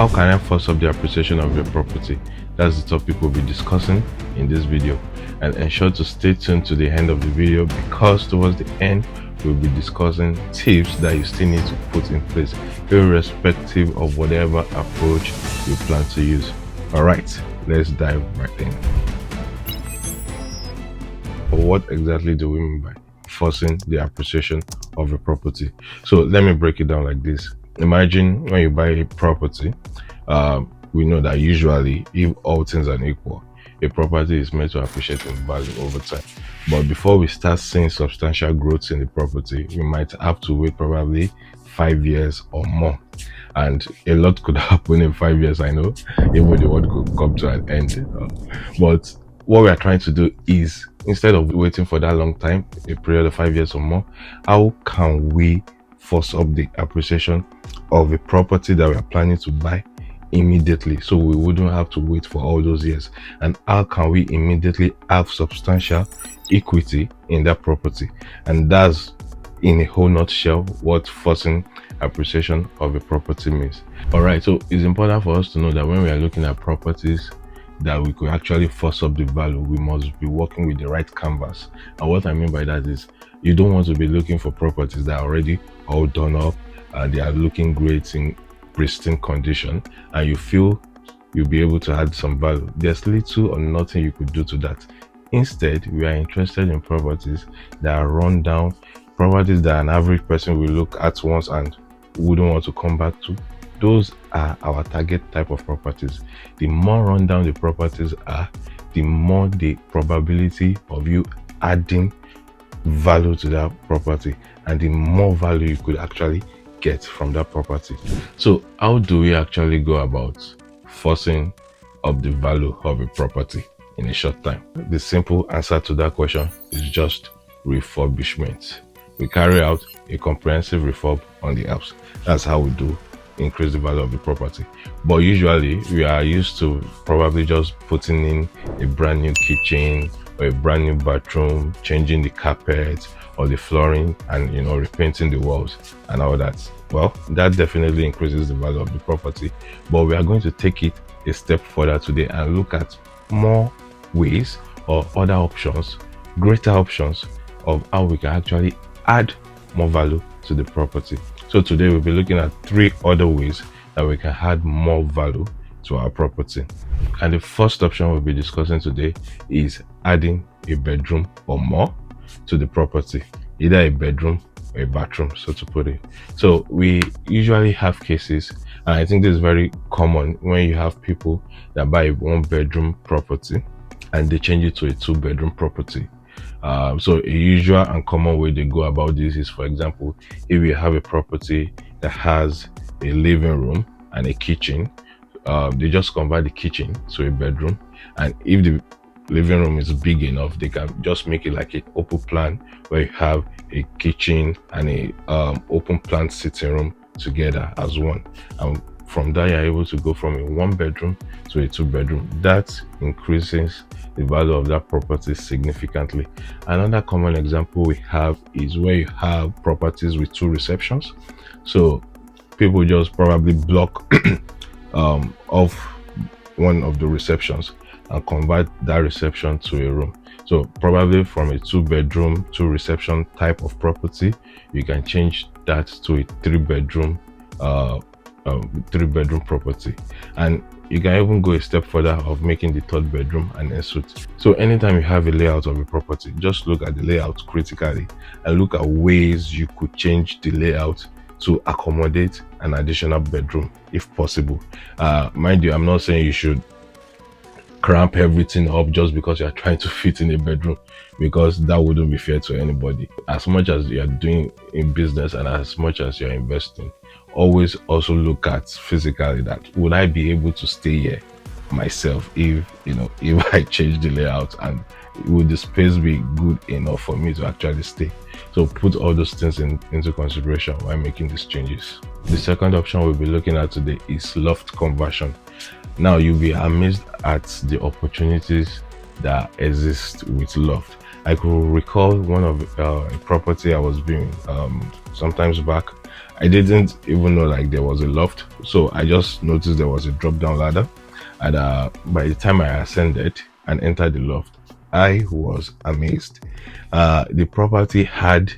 How can I force up the appreciation of your property? That's the topic we'll be discussing in this video, and ensure to stay tuned to the end of the video, because towards the end we'll be discussing tips that you still need to put in place irrespective of whatever approach you plan to use. All right, let's dive right in. What exactly do we mean by forcing the appreciation of a property? So let me break it down like this. Imagine when you buy a property, we know that usually, if all things are equal, a property is meant to appreciate in value over time. But before we start seeing substantial growth in the property, we might have to wait probably 5 years or more. And a lot could happen in 5 years, I know, even the world could come to an end. But what we are trying to do is, instead of waiting for that long time, a period of 5 years or more, how can we force up the appreciation of a property that we are planning to buy immediately, so we wouldn't have to wait for all those years? And how can we immediately have substantial equity in that property? And that's, in a whole nutshell, what forcing appreciation of a property means. All right, so it's important for us to know that when we are looking at properties that we could actually force up the value, we must be working with the right canvas. And what I mean by that is, you don't want to be looking for properties that are already all done up and they are looking great in pristine condition, and you feel you'll be able to add some value. There's little or nothing you could do to that. Instead, we are interested in properties that are run down, properties that an average person will look at once and wouldn't want to come back to. Those are our target type of properties. The more run down the properties are, the more the probability of you adding value to that property, and the more value you could actually get from that property. So how do we actually go about forcing up the value of a property in a short time? The simple answer to that question is just refurbishment. We carry out a comprehensive refurb on the house. That's how we do increase the value of the property. But usually we are used to probably just putting in a brand new kitchen or a brand new bathroom, changing the carpet or the flooring, and repainting the walls and all that. Well, that definitely increases the value of the property, but we are going to take it a step further today and look at more ways or other options, greater options of how we can actually add more value to the property. So today we'll be looking at 3 other ways that we can add more value to our property. And the first option we'll be discussing today is adding a bedroom or more to the property, either a bedroom or a bathroom, so to put it. So we usually have cases, and I think this is very common, when you have people that buy a 1-bedroom property and they change it to a 2-bedroom property. So a usual and common way they go about this is, for example, if you have a property that has a living room and a kitchen, they just convert the kitchen to a bedroom, and if the living room is big enough, they can just make it like an open plan where you have a kitchen and a open plan sitting room together as one, and from there you're able to go from a 1-bedroom to a 2-bedroom. That increases the value of that property significantly. Another common example we have is where you have properties with 2 receptions. So people just probably block off one of the receptions and convert that reception to a room. So probably from a 2-bedroom, 2-reception type of property, you can change that to a 3-bedroom property, and you can even go a step further of making the 3rd bedroom an ensuite. So anytime you have a layout of a property, just look at the layout critically and look at ways you could change the layout to accommodate an additional bedroom if possible. Mind you, I'm not saying you should cramp everything up just because you are trying to fit in a bedroom, because that wouldn't be fair to anybody. As much as you are doing in business and as much as you're investing, always also look at physically that, would I be able to stay here myself if I change the layout, and would the space be good enough for me to actually stay? So put all those things into consideration while making these changes. The second option we'll be looking at today is loft conversion. Now you'll be amazed at the opportunities that exist with loft. I could recall one of a property I was doing sometimes back, I didn't even know like there was a loft, so I just noticed there was a drop down ladder. And by the time I ascended and entered the loft, I was amazed. The property had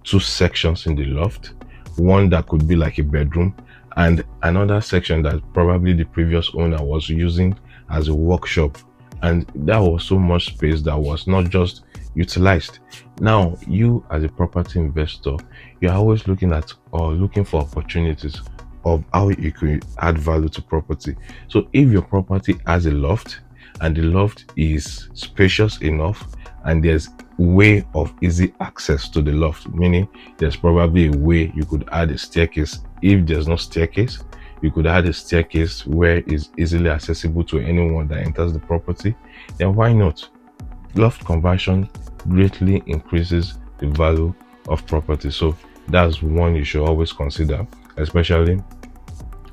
two sections in the loft, one that could be like a bedroom, and another section that probably the previous owner was using as a workshop. And that was so much space that was not just utilized. Now, you as a property investor, you're always looking at or looking for opportunities of how you could add value to property. So if your property has a loft and the loft is spacious enough and there's way of easy access to the loft, meaning there's probably a way you could add a staircase. If there's no staircase, you could add a staircase where it's easily accessible to anyone that enters the property, then why not? Loft conversion greatly increases the value of property. So that's one you should always consider, especially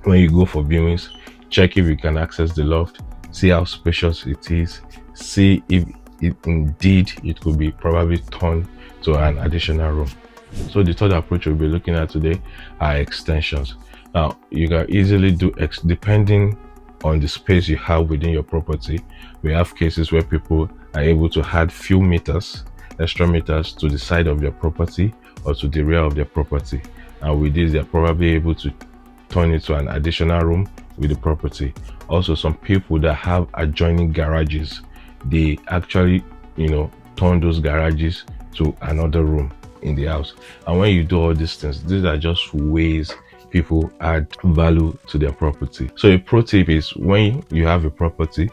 when you go for viewings. Check if you can access the loft, see how spacious it is, see if it could be probably turned to an additional room. So the third approach we'll be looking at today are extensions. Now you can easily do depending on the space you have within your property. We have cases where people are able to add few meters, extra meters to the side of their property or to the rear of their property, and with this they're probably able to turn it to an additional room with the property. Also, some people that have adjoining garages, they actually turn those garages to another room in the house. And when you do all these things, these are just ways people add value to their property. So a pro tip is, when you have a property,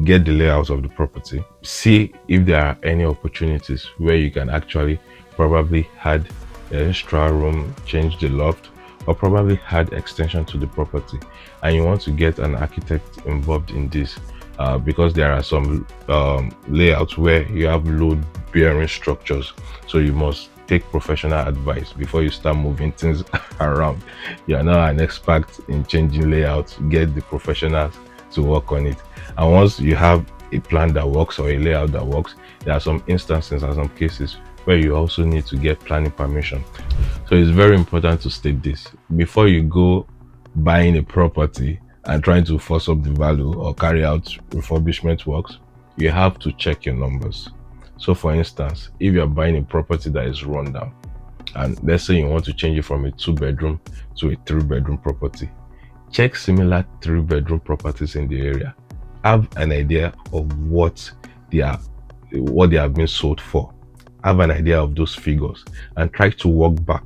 get the layout of the property, see if there are any opportunities where you can actually probably add an extra room, change the loft, or probably add extension to the property. And you want to get an architect involved in this, because there are some layouts where you have load bearing structures, so you must take professional advice before you start moving things around. You are not an expert in changing layouts, get the professionals to work on it. And once you have a plan that works or a layout that works, there are some instances and some cases where you also need to get planning permission. So it's very important to state this before you go buying a property and trying to force up the value or carry out refurbishment works. You have to check your numbers. So for instance, if you're buying a property that is run down, and let's say you want to change it from a 2-bedroom to a 3-bedroom property, check similar 3-bedroom properties in the area. Have an idea of what they have been sold for. Have an idea of those figures and try to work back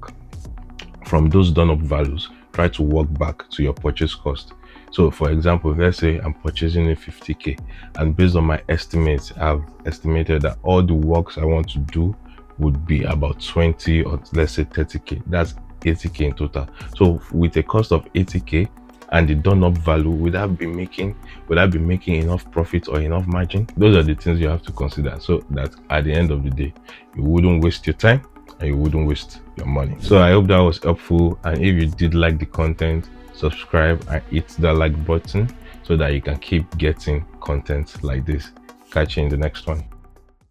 from those done up values. Try to work back to your purchase cost. So for example, let's say I'm purchasing a 50k, and based on my estimates, I've estimated that all the works I want to do would be about 20 or let's say 30k. That's 80k in total. So with a cost of 80k and the done up value, would I be making enough profit or enough margin? Those are the things you have to consider, so that at the end of the day you wouldn't waste your time and you wouldn't waste your money. So I hope that was helpful, and if you did like the content, subscribe and hit that like button so that you can keep getting content like this. Catch you in the next one.